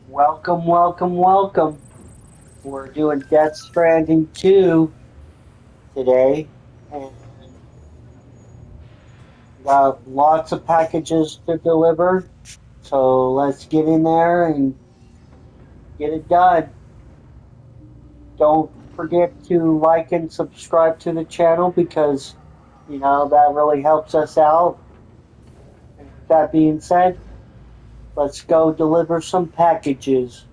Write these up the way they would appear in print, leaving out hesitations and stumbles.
Welcome, welcome, welcome. We're doing Death Stranding 2 today, and got lots of packages to deliver. So let's get in there and get it done. Don't forget to like and subscribe to the channel because, that really helps us out. And with that being said, let's go deliver some packages.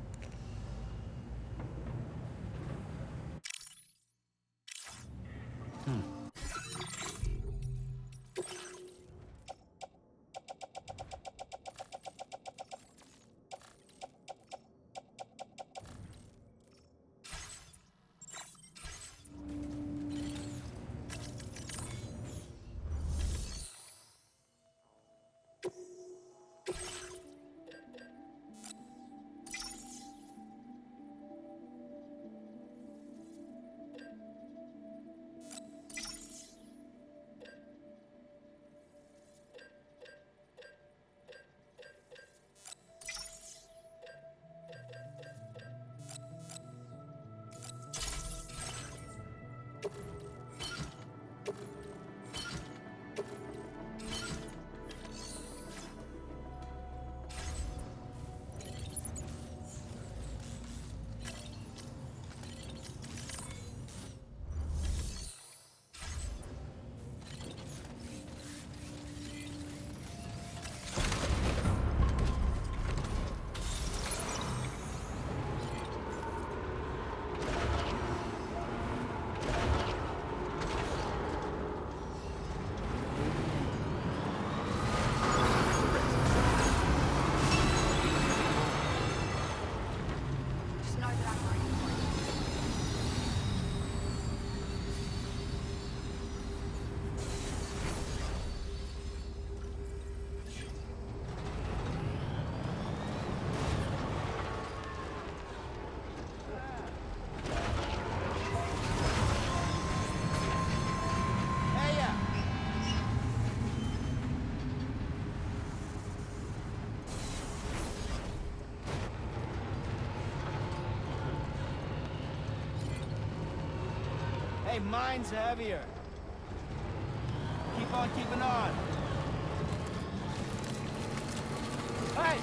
Hey, mine's heavier. Keep on keeping on. Hey!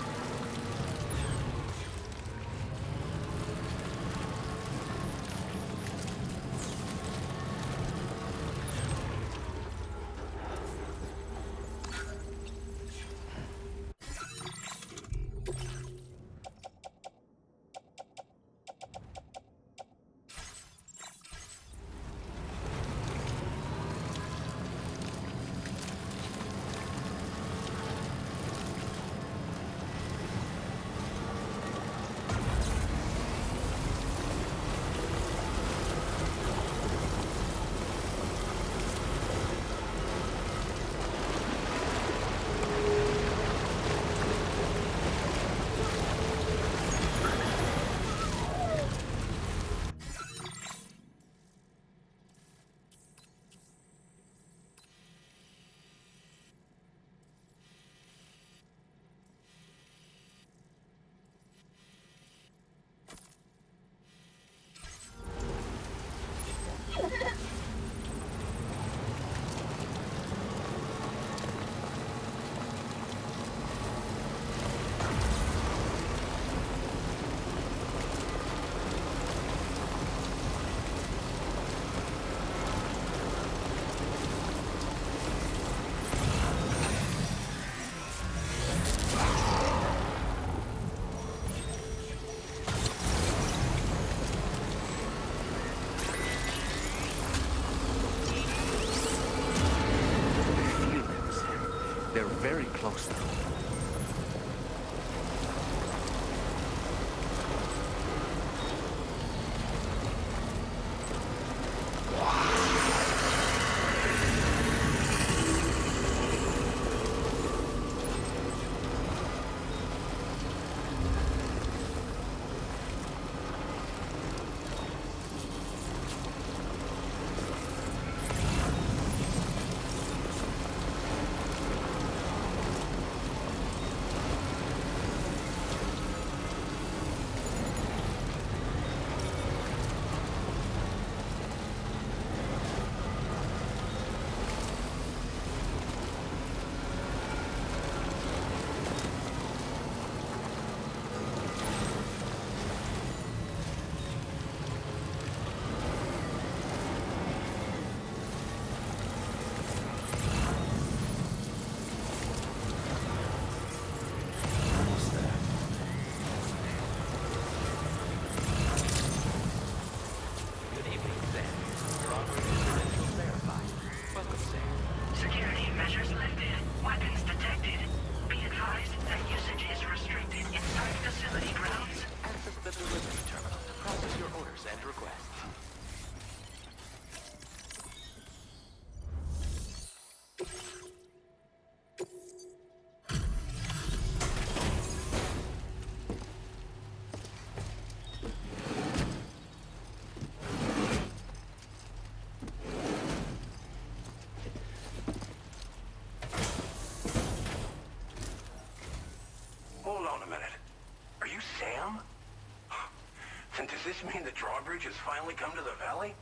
this mean the drawbridge has finally come to the valley?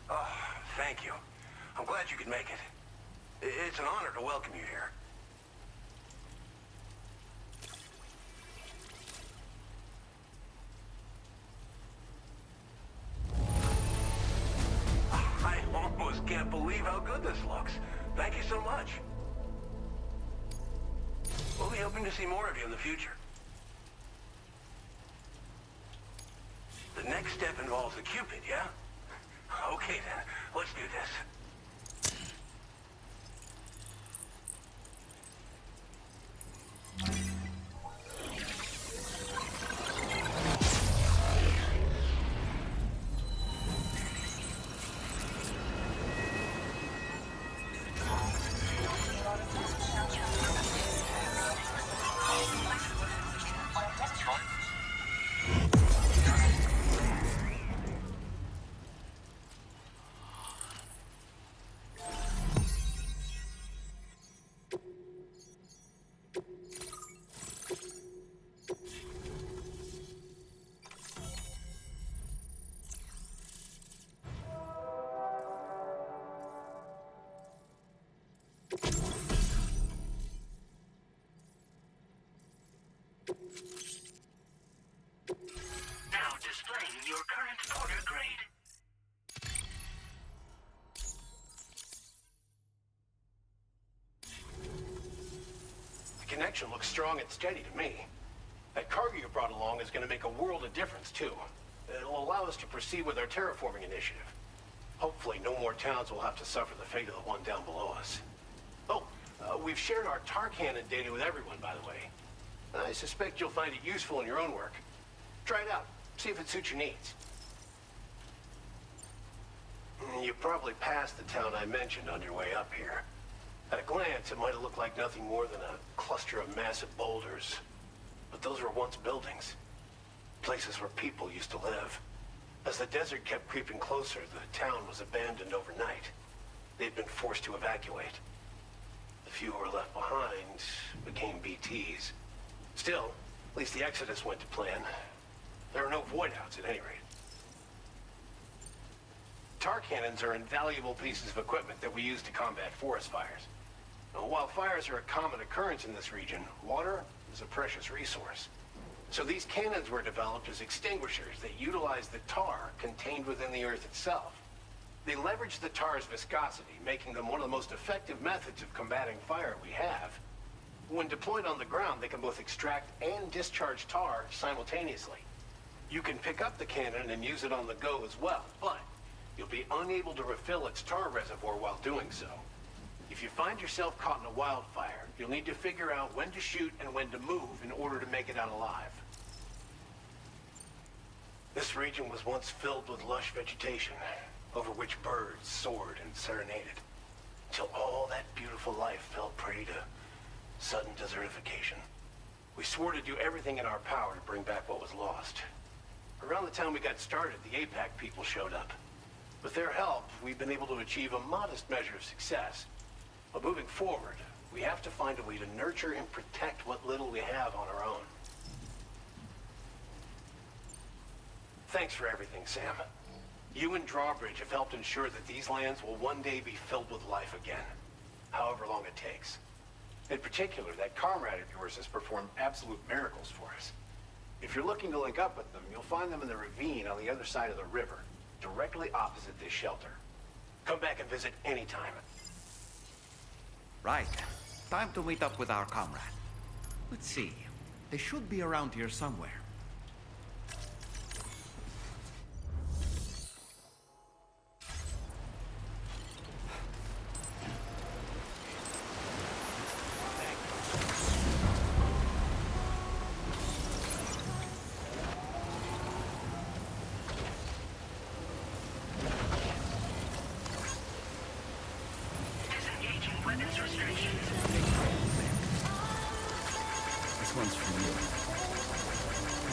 Oh, thank you. I'm glad you could make it. It's an honor to welcome you here. I almost can't believe how good this looks. Thank you so much. We'll be hoping to see more of you in the future. The next step involves the Cupid, yeah? Okay then, let's do this. Now displaying your current order grade. The connection looks strong and steady to me. That cargo you brought along is going to make a world of difference, too. It'll allow us to proceed with our terraforming initiative. Hopefully, no more towns will have to suffer the fate of the one down below us. Oh, we've shared our tar cannon data with everyone, by the way. I suspect you'll find it useful in your own work. Try it out. See if it suits your needs. You probably passed the town I mentioned on your way up here. At a glance, it might have looked like nothing more than a cluster of massive boulders. But those were once buildings. Places where people used to live. As the desert kept creeping closer, the town was abandoned overnight. They'd been forced to evacuate. The few who were left behind became BTs. Still, at least the exodus went to plan. There are no void-outs at any rate. Tar cannons are invaluable pieces of equipment that we use to combat forest fires. Now, while fires are a common occurrence in this region, water is a precious resource. So these cannons were developed as extinguishers that utilize the tar contained within the earth itself. They leverage the tar's viscosity, making them one of the most effective methods of combating fire we have. When deployed on the ground, they can both extract and discharge tar simultaneously. You can pick up the cannon and use it on the go as well, but you'll be unable to refill its tar reservoir while doing so. If you find yourself caught in a wildfire, you'll need to figure out when to shoot and when to move in order to make it out alive. This region was once filled with lush vegetation, over which birds soared and serenaded, until all that beautiful life fell prey to sudden desertification. We swore to do everything in our power to bring back what was lost. Around the time we got started, the APAC people showed up. With their help, we've been able to achieve a modest measure of success. But moving forward, we have to find a way to nurture and protect what little we have on our own. Thanks for everything, Sam. You and Drawbridge have helped ensure that these lands will one day be filled with life again, however long it takes. In particular, that comrade of yours has performed absolute miracles for us. If you're looking to link up with them, you'll find them in the ravine on the other side of the river, directly opposite this shelter. Come back and visit anytime. Right. Time to meet up with our comrade. Let's see. They should be around here somewhere. Disengaging weapons restrictions. This one's for you.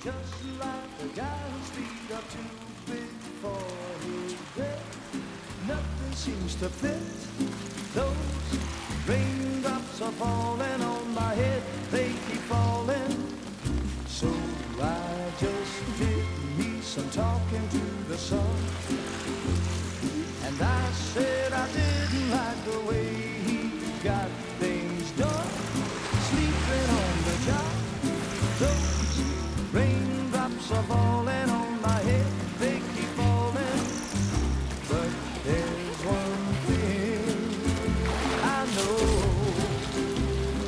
just like the guy whose feet are too big for his bed. Nothing seems to fit. Those raindrops are falling on my head. They keep falling. So I just did me some talking to the sun. And I said I didn't like the way he got things done. Sleeping on the job. Those raindrops are falling on my head. They keep falling. But there's one thing I know.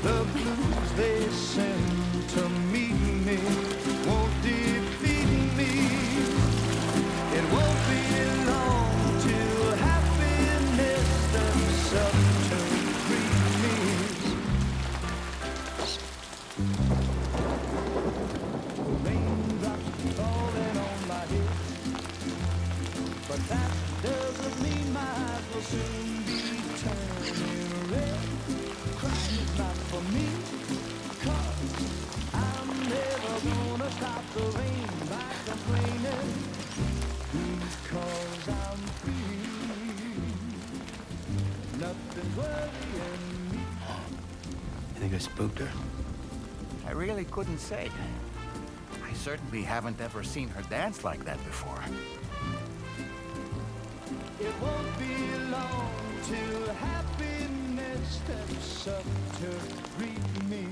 The blues they send to meet me won't defeat me. It won't be long till happiness steps up to greet me. Raindrops falling on my head, but that doesn't mean my eyes will soon be turning red. Crying is not for me, 'cause I'm never gonna stop the rain by complaining, because I'm free. Nothing's worrying me. You think I spooked her? I really couldn't say. I certainly haven't ever seen her dance like that before. It won't be long till happiness steps up to greet me.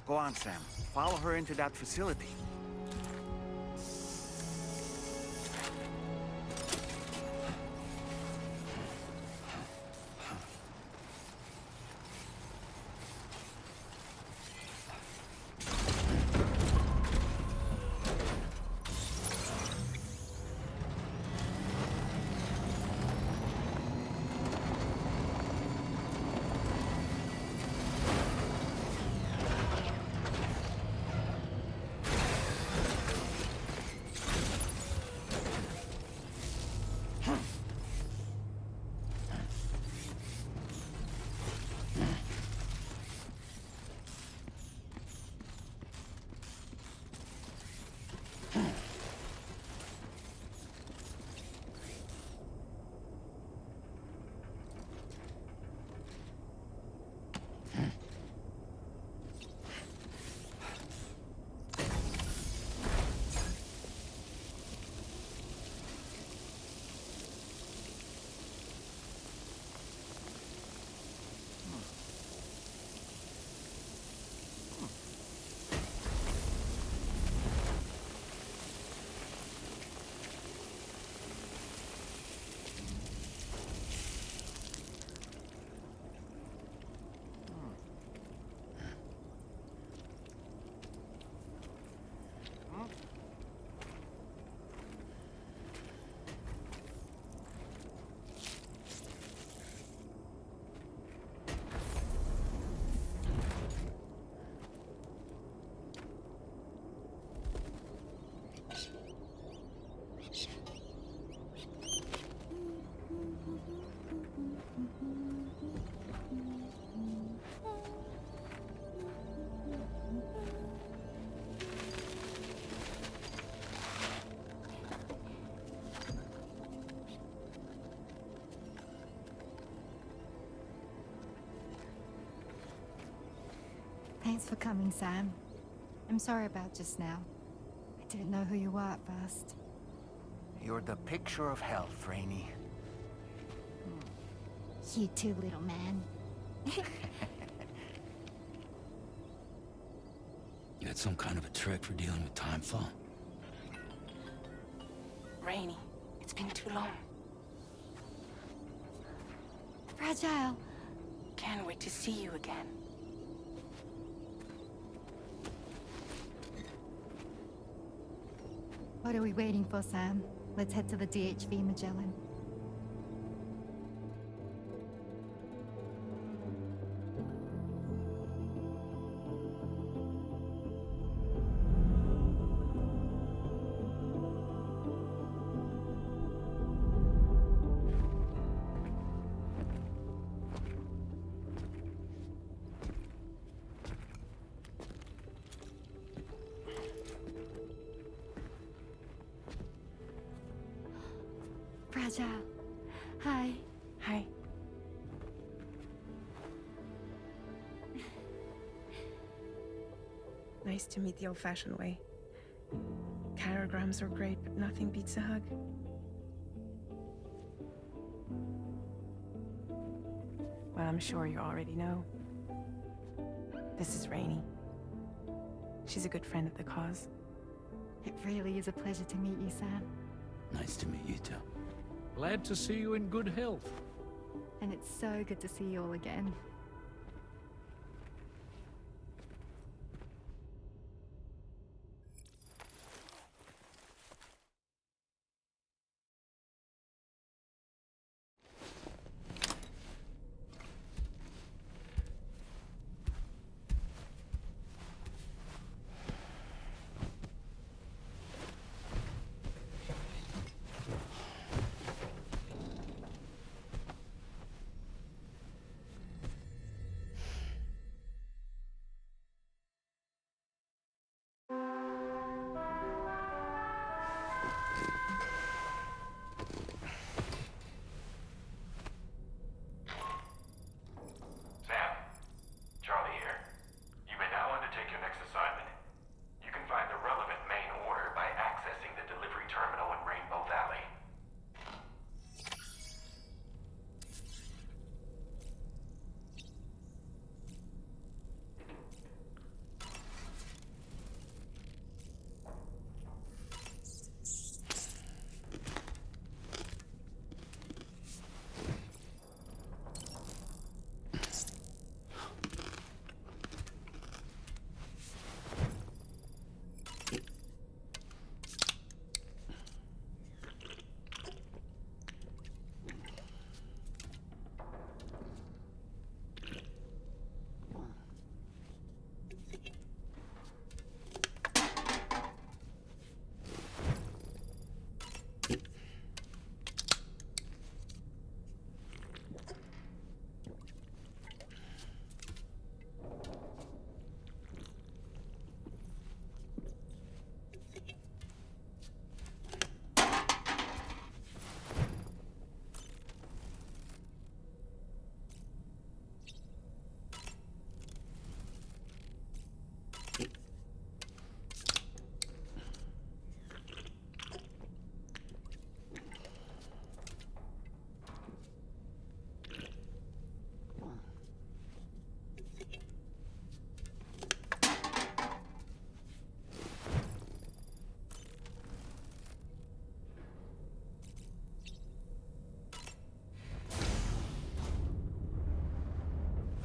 Go on, Sam. Follow her into that facility. Thanks for coming, Sam. I'm sorry about just now. I didn't know who you were at first. You're the picture of health, Rainey. You too, little man. You had some kind of a trick for dealing with timefall? Rainey, it's been too long. Fragile. Can't wait to see you again. What are we waiting for, Sam? Let's head to the DHV Magellan. Raja. Hi. Hi. Nice to meet the old-fashioned way. Carograms are great, but nothing beats a hug. Well, I'm sure you already know. This is Rainey. She's a good friend of the cause. It really is a pleasure to meet you, Sam. Nice to meet you too. Glad to see you in good health. And it's so good to see you all again. Sam, Charlie here. You may now undertake your next assignment. You can find the relevant main order by accessing the delivery terminal in Rainbow Valley.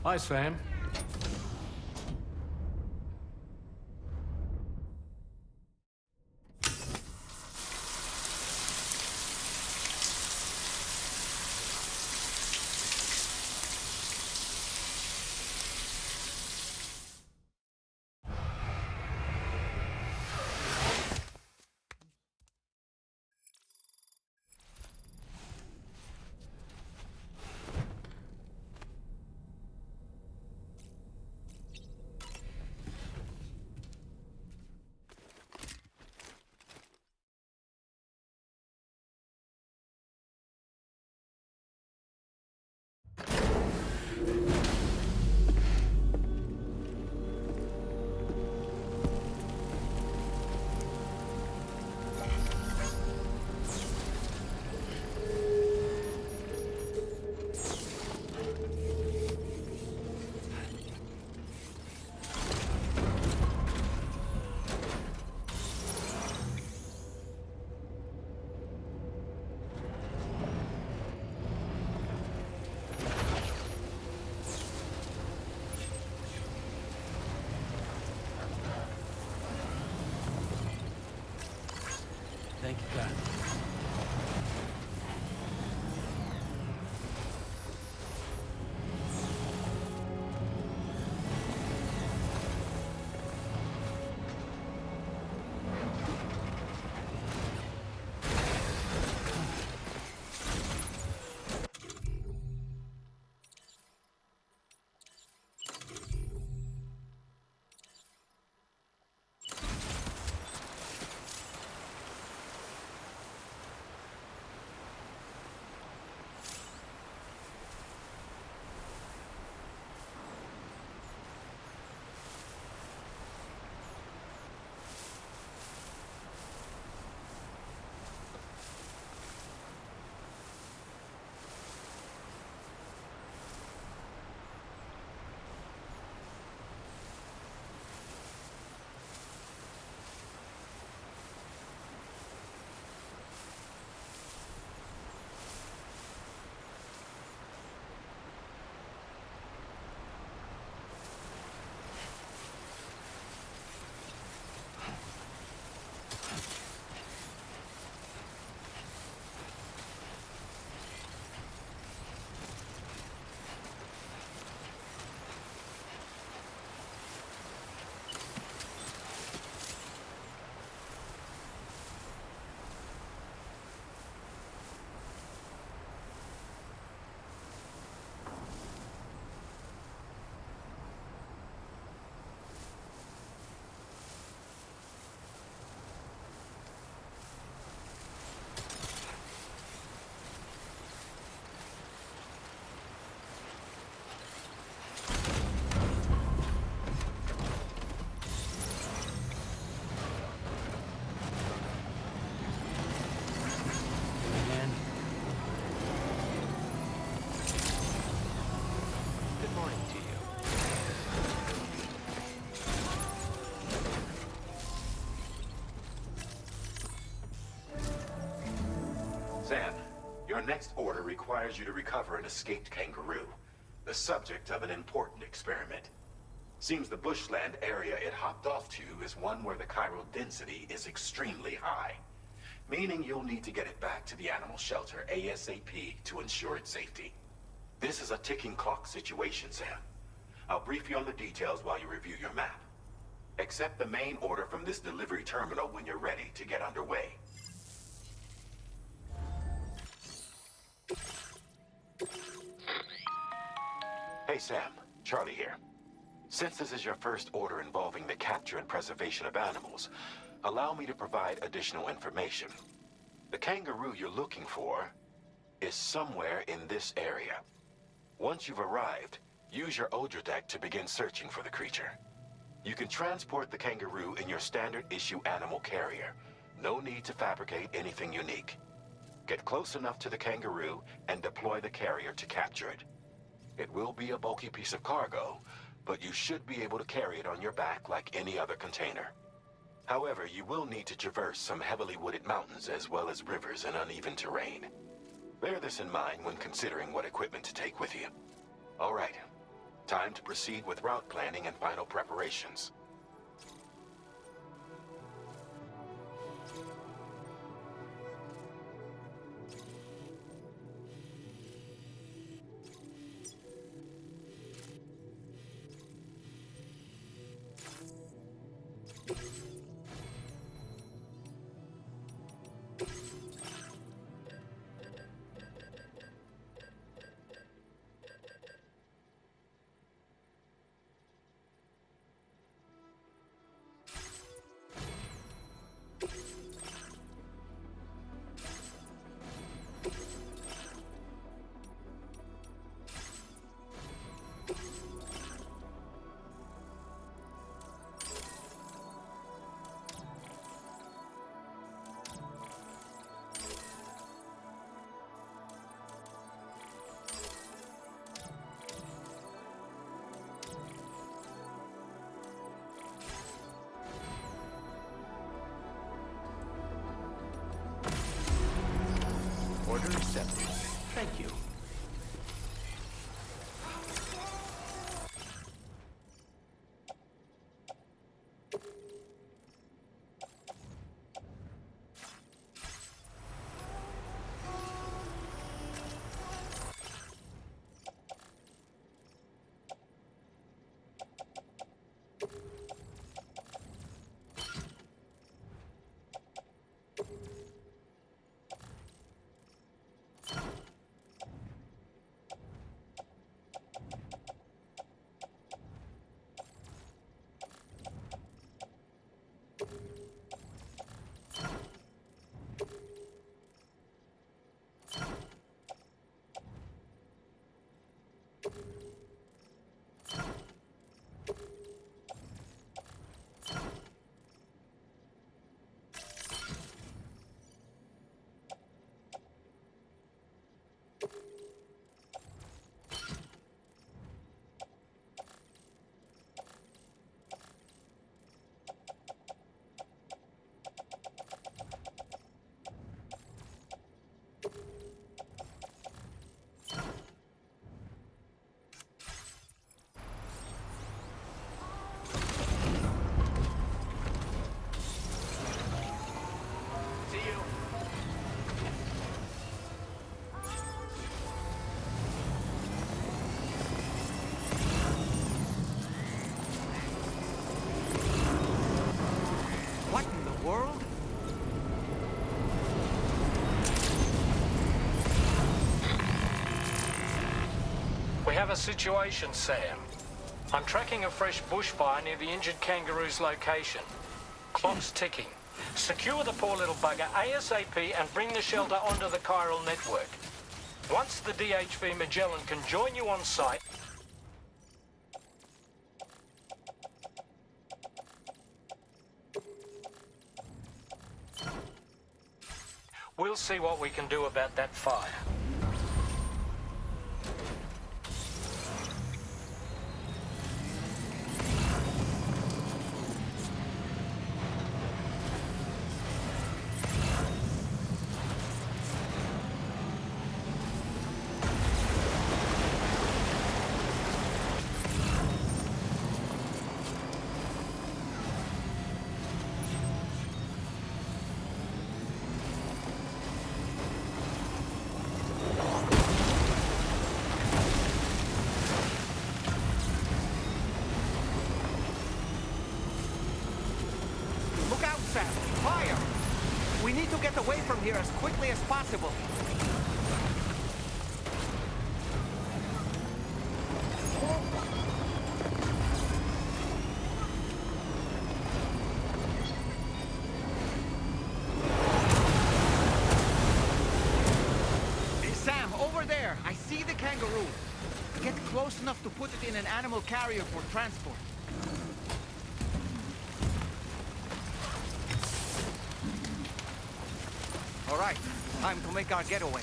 Hi, Sam. next order requires you to recover an escaped kangaroo, the subject of an important experiment. Seems the bushland area it hopped off to is one where the chiral density is extremely high, meaning you'll need to get it back to the animal shelter ASAP to ensure its safety. This is a ticking clock situation, Sam. I'll brief you on the details while you review your map. Accept the main order from this delivery terminal when you're ready to get underway. Hey Sam, Charlie here. Since this is your first order involving the capture and preservation of animals, allow me to provide additional information. The kangaroo you're looking for is somewhere in this area. Once you've arrived, use your Odradek to begin searching for the creature. You can transport the kangaroo in your standard issue animal carrier. No need to fabricate anything unique. Get close enough to the kangaroo and deploy the carrier to capture it. It will be a bulky piece of cargo, but you should be able to carry it on your back like any other container. However, you will need to traverse some heavily wooded mountains as well as rivers and uneven terrain. Bear this in mind when considering what equipment to take with you. All right, time to proceed with route planning and final preparations. Order accepted. Thank you. What in the world? We have a situation, Sam. I'm tracking a fresh bushfire near the injured kangaroo's location. Clock's ticking. Secure the poor little bugger ASAP and bring the shelter onto the chiral network. Once the DHV Magellan can join you on site, we'll see what we can do about that fire. Sam! Fire! We need to get away from here as quickly as possible. Hey, Sam, over there! I see the kangaroo. Get close enough to put it in an animal carrier for transport. All right, time to make our getaway.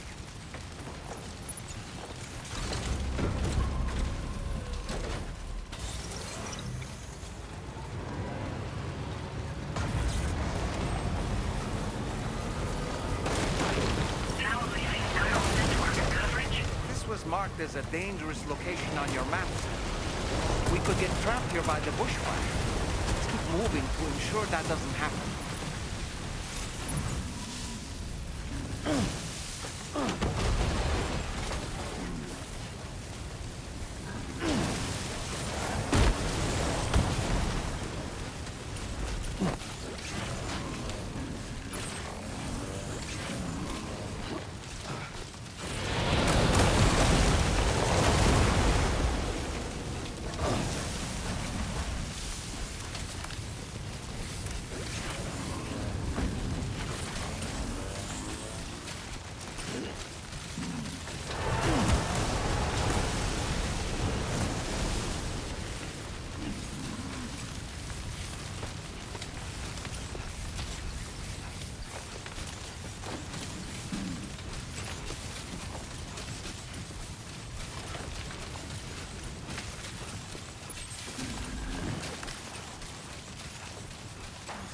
This was marked as a dangerous location on your map. We could get trapped here by the bushfire. Let's keep moving to ensure that doesn't happen.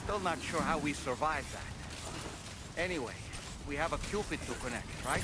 Still not sure how we survived that. Anyway, we have a Cupid to connect, right?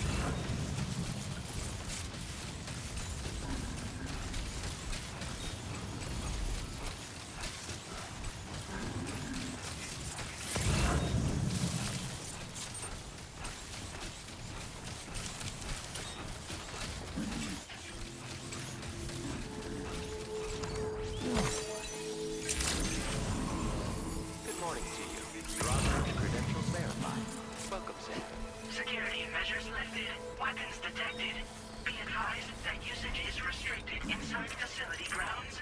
Security measures lifted. Weapons detected. Be advised that usage is restricted inside facility grounds.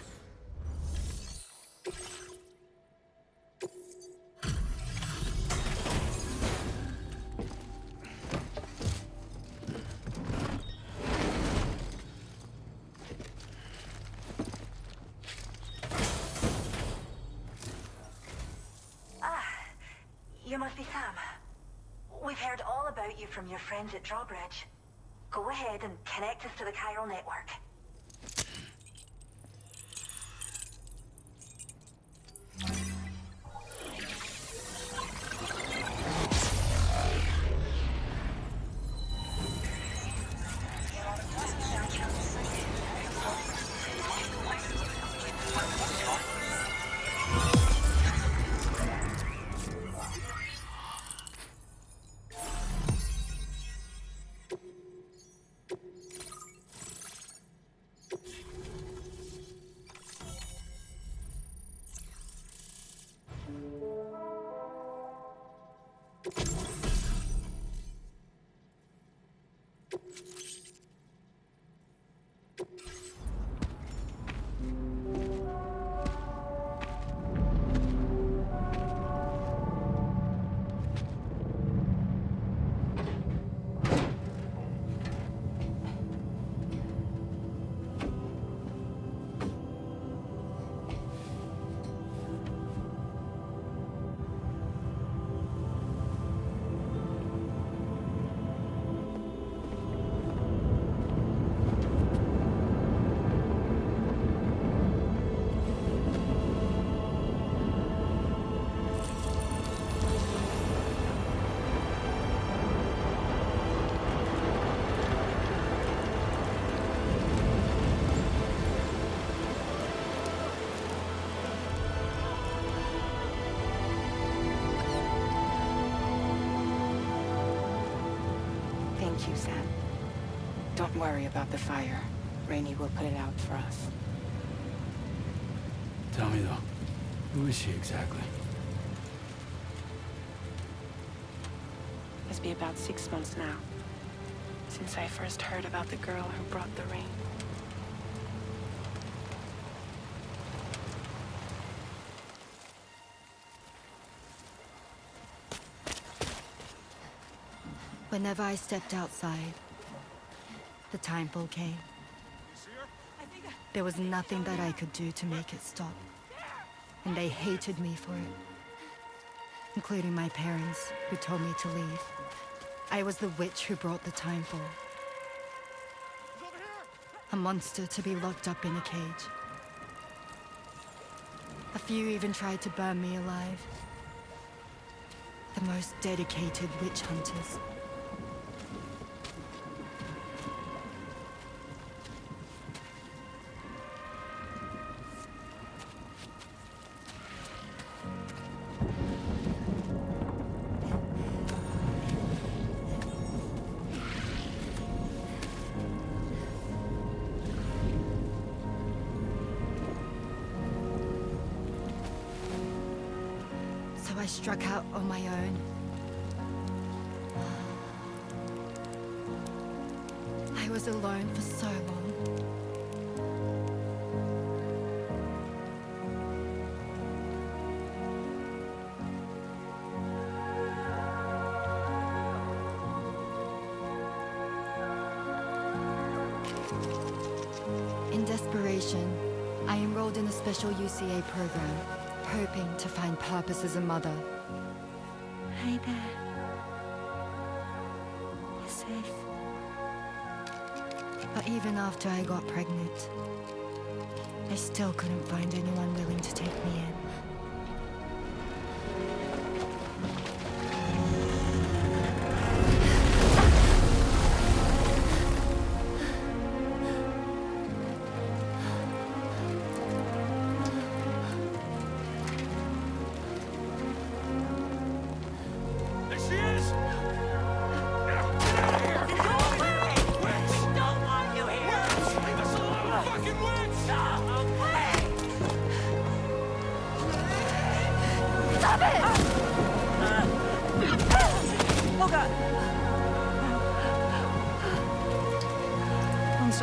You must be Sam. We've heard all about you from your friends at Drawbridge. Go ahead and connect us to the chiral network. Thank you, Sam. Don't worry about the fire. Rainey will put it out for us. Tell me though, who is she exactly? Must be about 6 months now, since I first heard about the girl who brought the rain. Whenever I stepped outside, the timefall came. There was nothing that I could do to make it stop. And they hated me for it. Including my parents, who told me to leave. I was the witch who brought the timefall. A monster to be locked up in a cage. A few even tried to burn me alive. The most dedicated witch hunters. So I struck out on my own. I was alone for so long. In desperation, I enrolled in a special UCA program, hoping to find purpose as a mother. Hi there. You're safe. But even after I got pregnant, I still couldn't find anyone willing to take me in.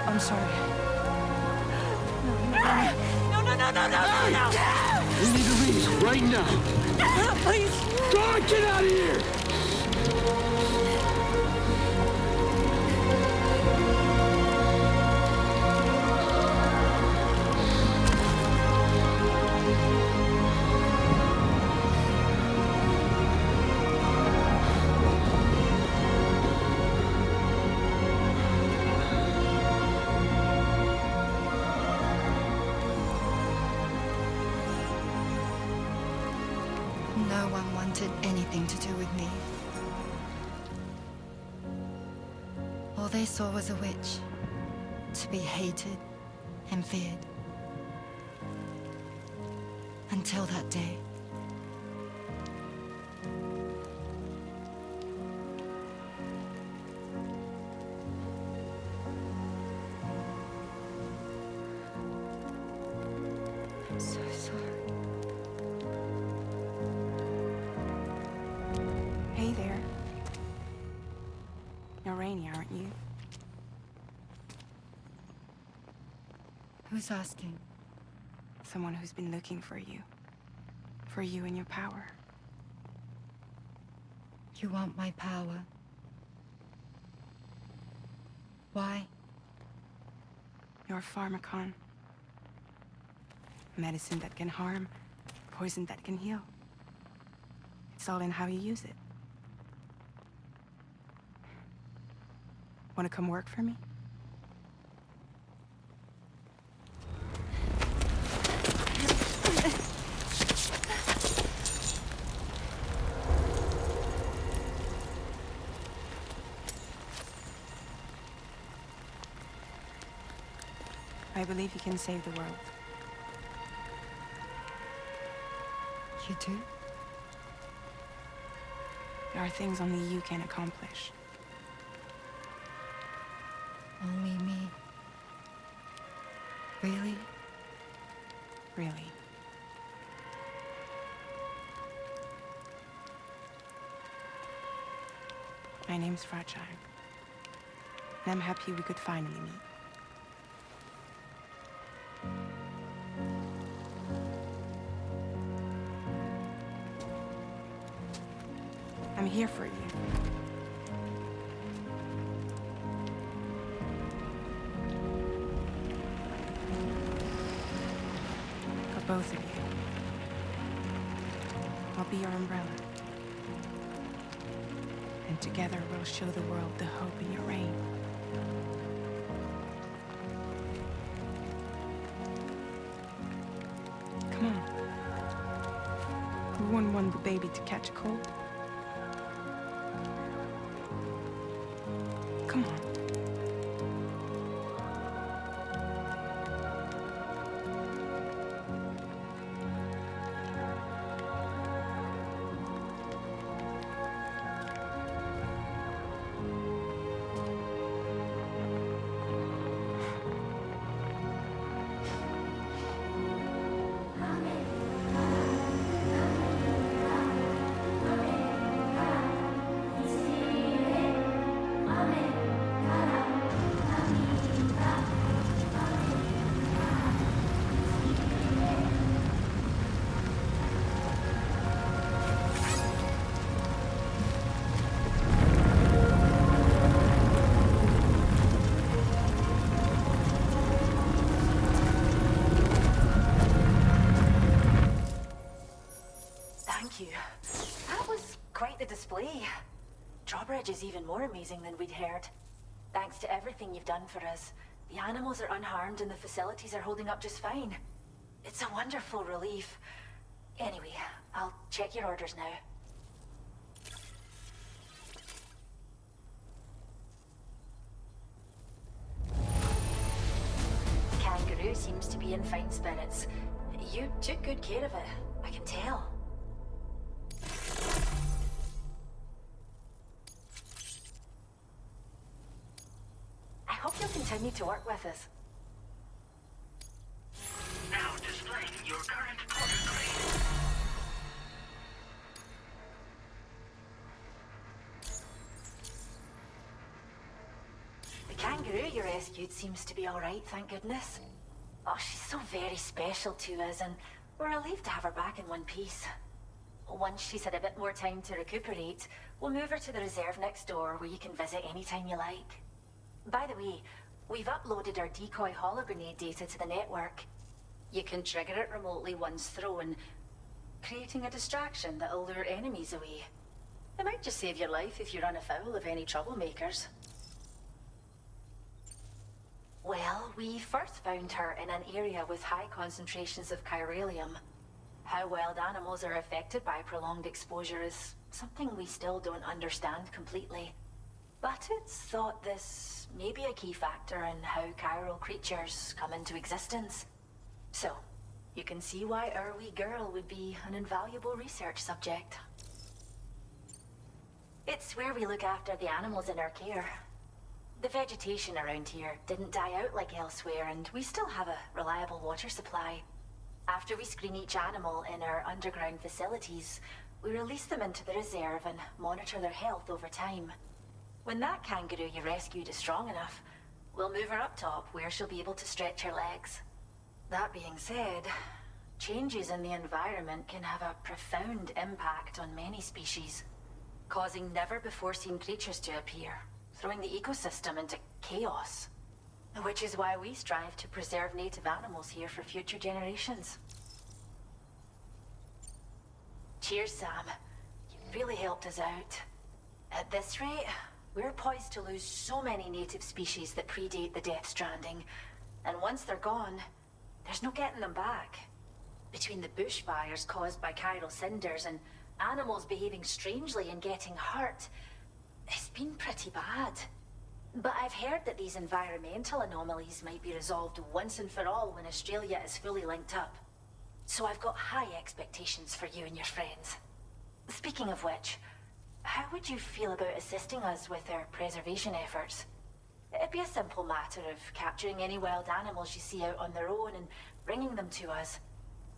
I'm sorry. No. We need to leave right now. Please. God, get out of here! No one wanted anything to do with me. All they saw was a witch, to be hated and feared. Until that day. I'm so sorry. Hey there. You're Rainy, aren't you? Who's asking? Someone who's been looking for you. For you and your power. You want my power? Why? You're a pharmacon. Medicine that can harm, poison that can heal. It's all in how you use it. Want to come work for me? I believe you can save the world. You do? There are things only you can accomplish. Only me. Really? Really. My name's Fragile. And I'm happy we could finally meet. I'm here for you. For both of you. I'll be your umbrella. And together we'll show the world the hope in your reign. Come on. Who wouldn't want the baby to catch a cold? Come on. Thank you. That was quite the display. Drawbridge is even more amazing than we'd heard. Thanks to everything you've done for us, the animals are unharmed and the facilities are holding up just fine. It's a wonderful relief. Anyway, I'll check your orders now. Kangaroo seems to be in fine spirits. You took good care of it, I can tell. I hope you'll continue to work with us. Now displaying your current order grade. The kangaroo you rescued seems to be alright, thank goodness. Oh, she's so very special to us, and we're relieved to have her back in one piece. Once she's had a bit more time to recuperate, we'll move her to the reserve next door where you can visit anytime you like. By the way, we've uploaded our decoy holo grenade data to the network. You can trigger it remotely once thrown, creating a distraction that'll lure enemies away. It might just save your life if you run afoul of any troublemakers. Well, we first found her in an area with high concentrations of chiralium. How wild animals are affected by prolonged exposure is something we still don't understand completely. But it's thought this may be a key factor in how chiral creatures come into existence. So, you can see why our wee girl would be an invaluable research subject. It's where we look after the animals in our care. The vegetation around here didn't die out like elsewhere, and we still have a reliable water supply. After we screen each animal in our underground facilities, we release them into the reserve and monitor their health over time. When that kangaroo you rescued is strong enough, we'll move her up top where she'll be able to stretch her legs. That being said, changes in the environment can have a profound impact on many species, causing never-before-seen creatures to appear, throwing the ecosystem into chaos. Which is why we strive to preserve native animals here for future generations. Cheers, Sam. You've really helped us out. At this rate, we're poised to lose so many native species that predate the Death Stranding. And once they're gone, there's no getting them back. Between the bushfires caused by chiral cinders and animals behaving strangely and getting hurt, it's been pretty bad. But I've heard that these environmental anomalies might be resolved once and for all when Australia is fully linked up. So I've got high expectations for you and your friends. Speaking of which, how would you feel about assisting us with our preservation efforts? It'd be a simple matter of capturing any wild animals you see out on their own and bringing them to us.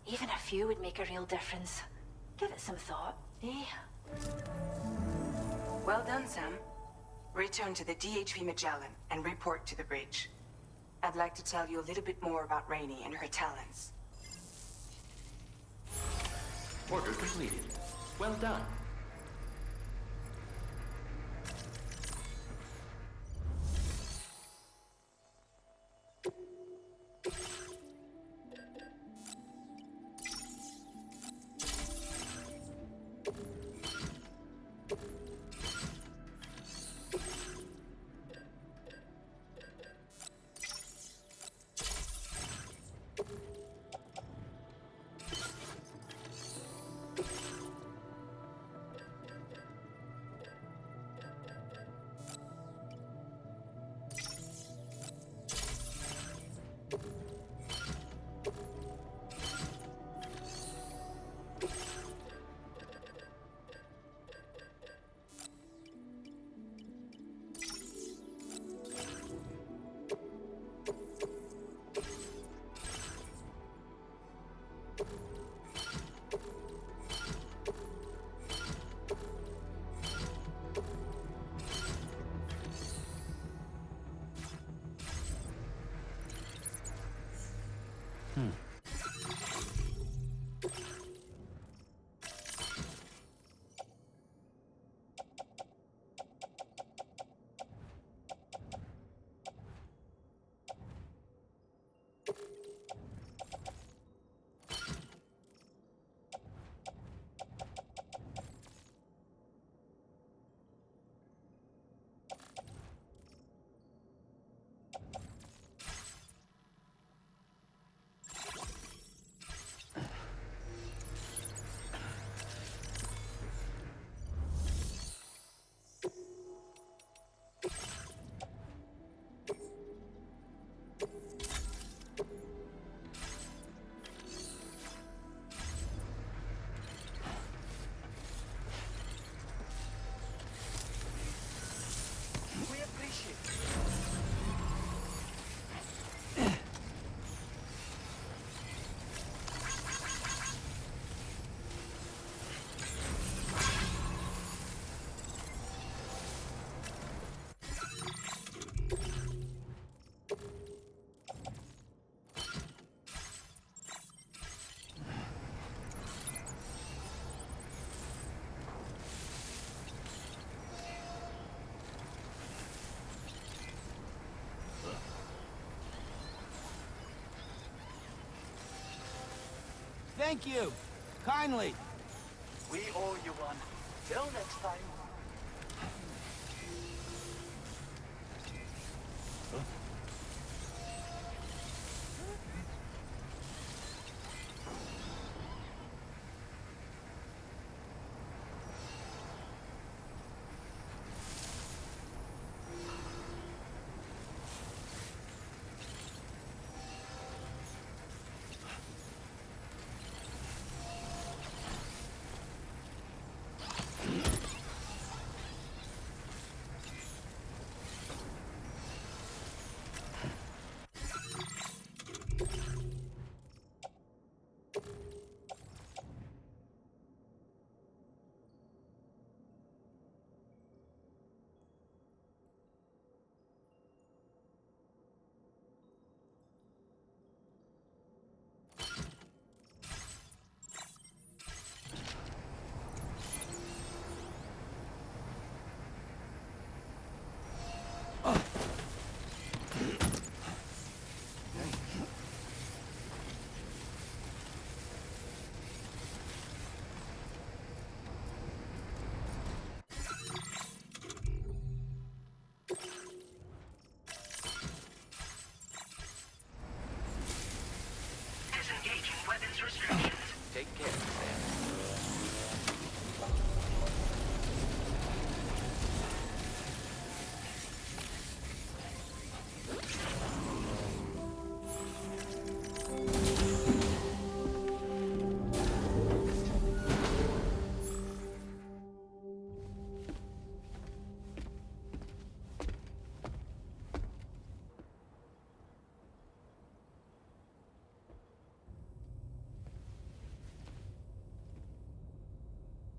Even a few would make a real difference. Give it some thought, eh? Well done, Sam. Return to the DHV Magellan and report to the bridge. I'd like to tell you a little bit more about Rainey and her talents. Order completed. Well done. We appreciate it. Thank you. Kindly. We owe you one. Till next time. Disengaging weapons restrictions. Take care, Sam.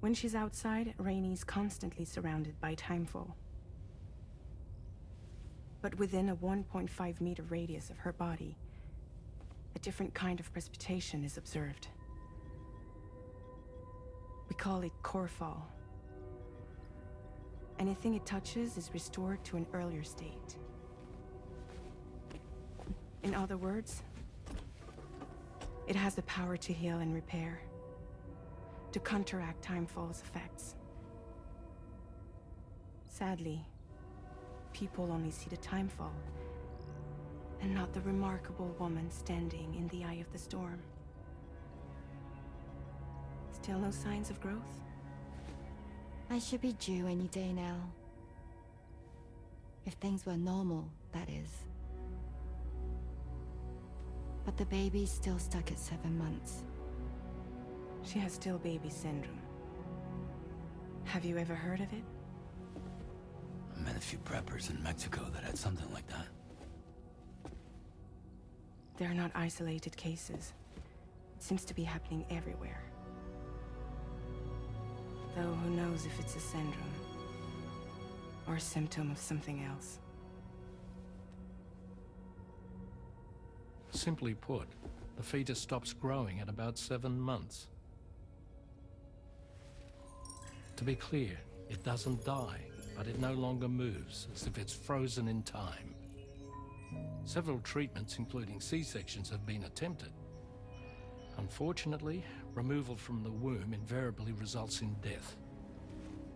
When she's outside, Rainey's constantly surrounded by timefall. But within a 1.5-meter radius of her body, a different kind of precipitation is observed. We call it core fall. Anything it touches is restored to an earlier state. In other words, it has the power to heal and repair, to counteract Timefall's effects. Sadly, people only see the Timefall, and not the remarkable woman standing in the eye of the storm. Still no signs of growth? I should be due any day now. If things were normal, that is. But the baby's still stuck at 7 months. She has still baby syndrome. Have you ever heard of it? I met a few preppers in Mexico that had something like that. They're not isolated cases. It seems to be happening everywhere. Though who knows if it's a syndrome or a symptom of something else. Simply put, the fetus stops growing at about 7 months. To be clear, it doesn't die, but it no longer moves, as if it's frozen in time. Several treatments, including C-sections, have been attempted. Unfortunately, removal from the womb invariably results in death.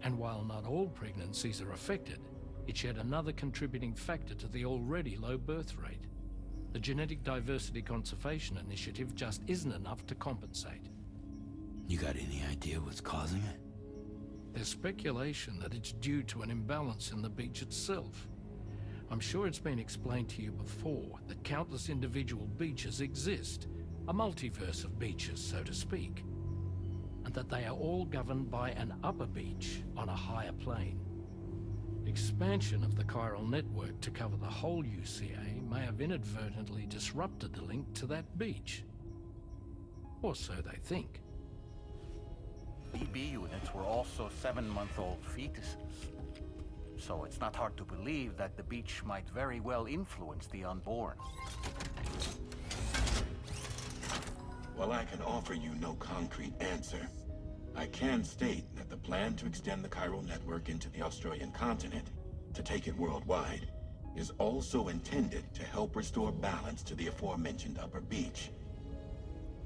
And while not all pregnancies are affected, it's yet another contributing factor to the already low birth rate. The Genetic Diversity Conservation Initiative just isn't enough to compensate. You got any idea what's causing it? There's speculation that it's due to an imbalance in the beach itself. I'm sure it's been explained to you before that countless individual beaches exist, a multiverse of beaches, so to speak, and that they are all governed by an upper beach on a higher plane. Expansion of the chiral network to cover the whole UCA may have inadvertently disrupted the link to that beach. Or so they think. BB units were also 7-month-old fetuses. So it's not hard to believe that the beach might very well influence the unborn. While I can offer you no concrete answer, I can state that the plan to extend the chiral network into the Australian continent, to take it worldwide, is also intended to help restore balance to the aforementioned upper beach.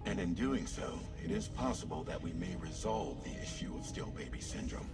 And in doing so, it is possible that we may resolve the issue of still baby syndrome.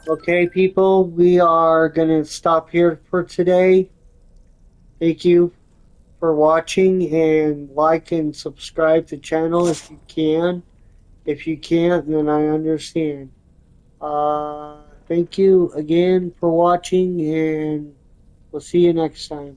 Okay, people, we are going to stop here for today. Thank you for watching, and like and subscribe to the channel if you can. If you can't, then I understand. Thank you again for watching, and we'll see you next time.